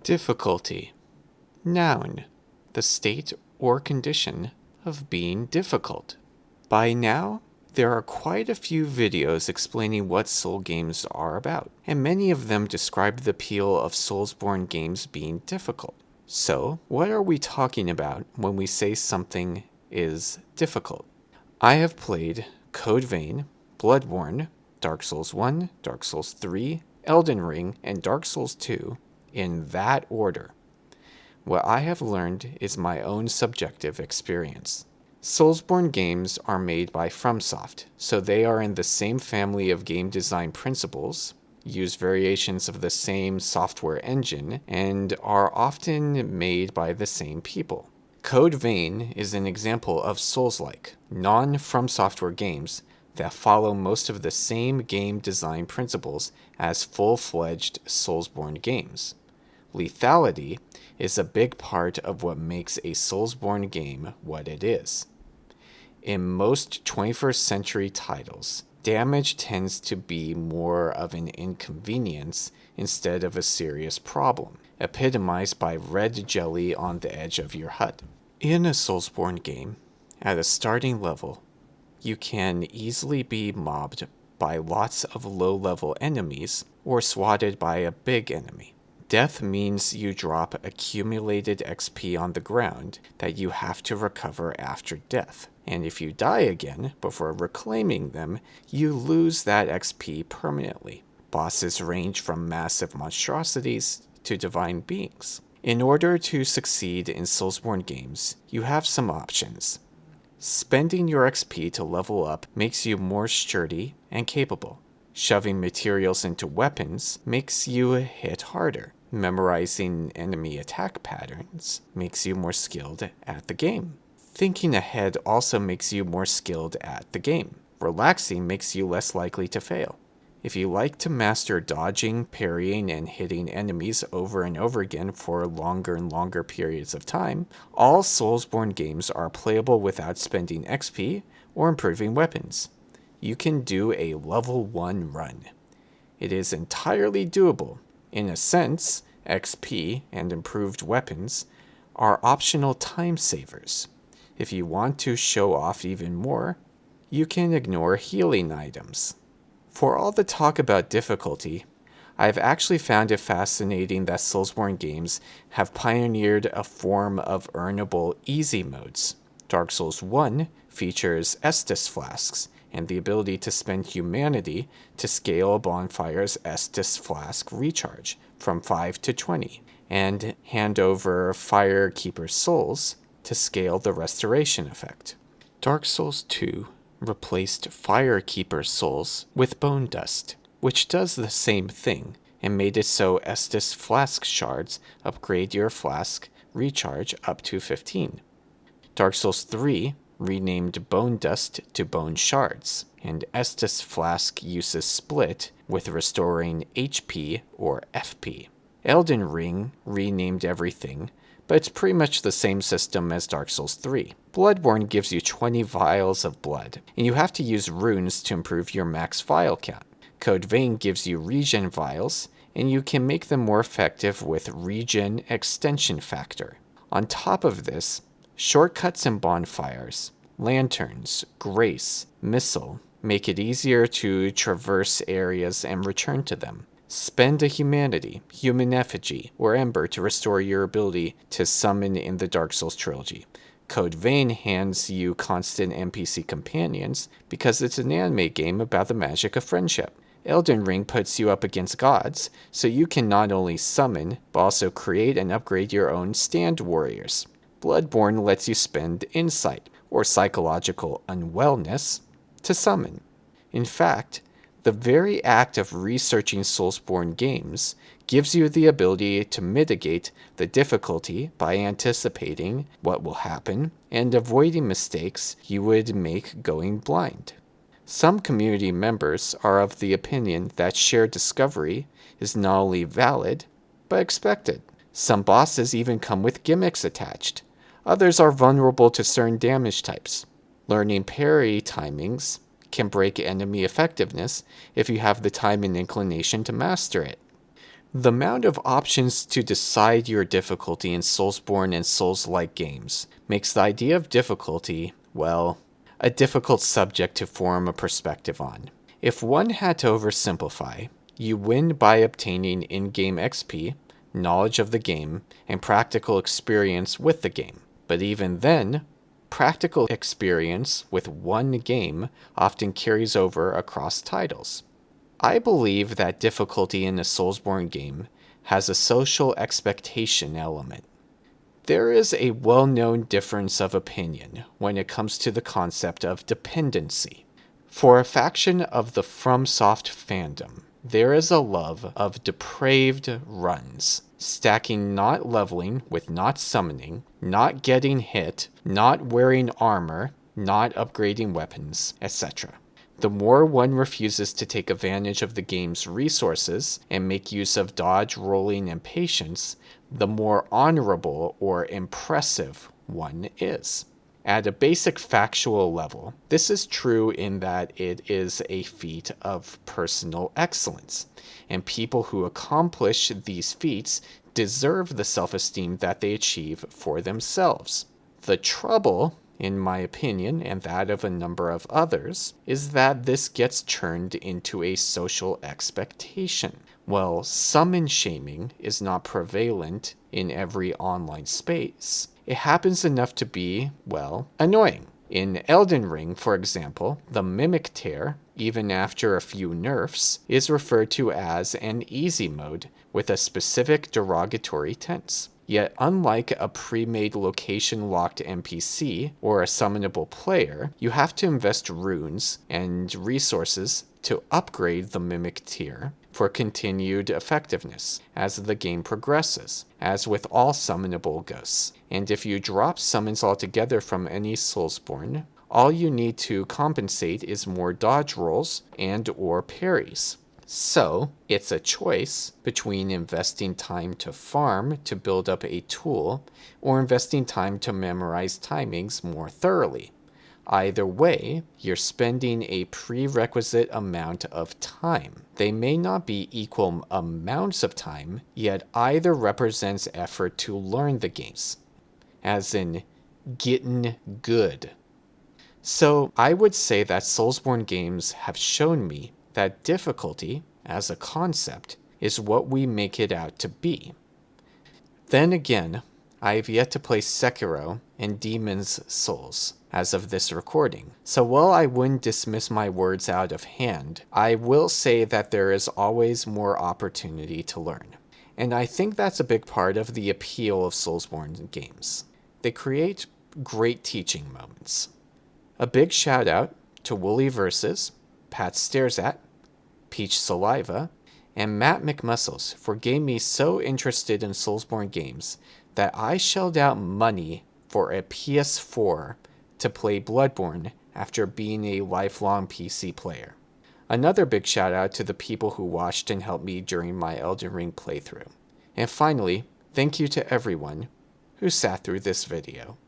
Difficulty. Noun. The state or condition of being difficult. By now, there are quite a few videos explaining what Soul games are about, and many of them describe the appeal of Soulsborne games being difficult. So, what are we talking about when we say something is difficult? I have played Code Vein, Bloodborne, Dark Souls 1, Dark Souls 3, Elden Ring, and Dark Souls 2 in that order. What I have learned is my own subjective experience. Soulsborne games are made by Fromsoft, so they are in the same family of game design principles, use variations of the same software engine, and are often made by the same people. Code Vein is an example of Souls-like, non-From Software games that follow most of the same game design principles as full-fledged Soulsborne games. Lethality is a big part of what makes a Soulsborne game what it is. In most 21st century titles, damage tends to be more of an inconvenience instead of a serious problem, epitomized by red jelly on the edge of your HUD. In a Soulsborne game, at a starting level, you can easily be mobbed by lots of low-level enemies or swatted by a big enemy. Death means you drop accumulated XP on the ground that you have to recover after death. And if you die again before reclaiming them, you lose that XP permanently. Bosses range from massive monstrosities to divine beings. In order to succeed in Soulsborne games, you have some options. Spending your XP to level up makes you more sturdy and capable. Shoving materials into weapons makes you hit harder. Memorizing enemy attack patterns makes you more skilled at the game. Thinking ahead also makes you more skilled at the game. Relaxing makes you less likely to fail. If you like to master dodging, parrying, and hitting enemies over and over again for longer and longer periods of time, all Soulsborne games are playable without spending XP or improving weapons. You can do a level 1 run. It is entirely doable. In a sense, XP and improved weapons are optional time savers. If you want to show off even more, you can ignore healing items. For all the talk about difficulty, I've actually found it fascinating that Soulsborne games have pioneered a form of earnable easy modes. Dark Souls 1 features Estus flasks and the ability to spend humanity to scale a bonfire's Estus flask recharge from 5 to 20, and hand over Firekeeper's souls to scale the restoration effect. Dark Souls 2 replaced Firekeeper's souls with bone dust, which does the same thing, and made it so Estus flask shards upgrade your flask recharge up to 15. Dark Souls 3 renamed bone dust to bone shards, and Estus flask uses split with restoring HP or FP. Elden Ring renamed everything, but it's pretty much the same system as Dark Souls 3. Bloodborne gives you 20 vials of blood, and you have to use runes to improve your max vial count. Code Vein gives you regen vials, and you can make them more effective with regen extension factor. On top of this, shortcuts and bonfires, lanterns, grace, missile make it easier to traverse areas and return to them. Spend a humanity, human effigy, or ember to restore your ability to summon in the Dark Souls trilogy. Code Vein hands you constant NPC companions because it's an anime game about the magic of friendship. Elden Ring puts you up against gods, so you can not only summon, but also create and upgrade your own stand warriors. Bloodborne lets you spend insight, or psychological unwellness, to summon. In fact, the very act of researching Soulsborne games gives you the ability to mitigate the difficulty by anticipating what will happen and avoiding mistakes you would make going blind. Some community members are of the opinion that shared discovery is not only valid, but expected. Some bosses even come with gimmicks attached. Others are vulnerable to certain damage types. Learning parry timings can break enemy effectiveness if you have the time and inclination to master it. The amount of options to decide your difficulty in Soulsborne and Souls-like games makes the idea of difficulty, well, a difficult subject to form a perspective on. If one had to oversimplify, you win by obtaining in-game XP, knowledge of the game, and practical experience with the game. But even then, practical experience with one game often carries over across titles. I believe that difficulty in a Soulsborne game has a social expectation element. There is a well-known difference of opinion when it comes to the concept of dependency. For a faction of the Fromsoft fandom, there is a love of depraved runs, stacking not leveling with not summoning, not getting hit, not wearing armor, not upgrading weapons, etc. The more one refuses to take advantage of the game's resources and make use of dodge, rolling, and patience, the more honorable or impressive one is. At a basic factual level, this is true in that it is a feat of personal excellence, and people who accomplish these feats deserve the self-esteem that they achieve for themselves. The trouble, in my opinion, and that of a number of others, is that this gets turned into a social expectation. Well, summon shaming is not prevalent in every online space. It happens enough to be, well, annoying. In Elden Ring, for example, the Mimic Tear, even after a few nerfs, is referred to as an easy mode with a specific derogatory tense. Yet unlike a pre-made location-locked NPC or a summonable player, you have to invest runes and resources to upgrade the Mimic Tier for continued effectiveness as the game progresses, as with all summonable ghosts. And if you drop summons altogether from any Soulsborne, all you need to compensate is more dodge rolls and or parries. So, it's a choice between investing time to farm to build up a tool or investing time to memorize timings more thoroughly. Either way, you're spending a prerequisite amount of time. They may not be equal amounts of time, yet either represents effort to learn the games, as in getting good. So, I would say that Soulsborne games have shown me that difficulty, as a concept, is what we make it out to be. Then again, I have yet to play Sekiro and Demon's Souls as of this recording, so while I wouldn't dismiss my words out of hand, I will say that there is always more opportunity to learn. And I think that's a big part of the appeal of Soulsborne games. They create great teaching moments. A big shout out to Wooly Versus, Pat Stares At, Peach Saliva, and Matt McMuscles for getting me so interested in Soulsborne games that I shelled out money for a PS4 to play Bloodborne after being a lifelong PC player. Another big shout out to the people who watched and helped me during my Elden Ring playthrough. And finally, thank you to everyone who sat through this video.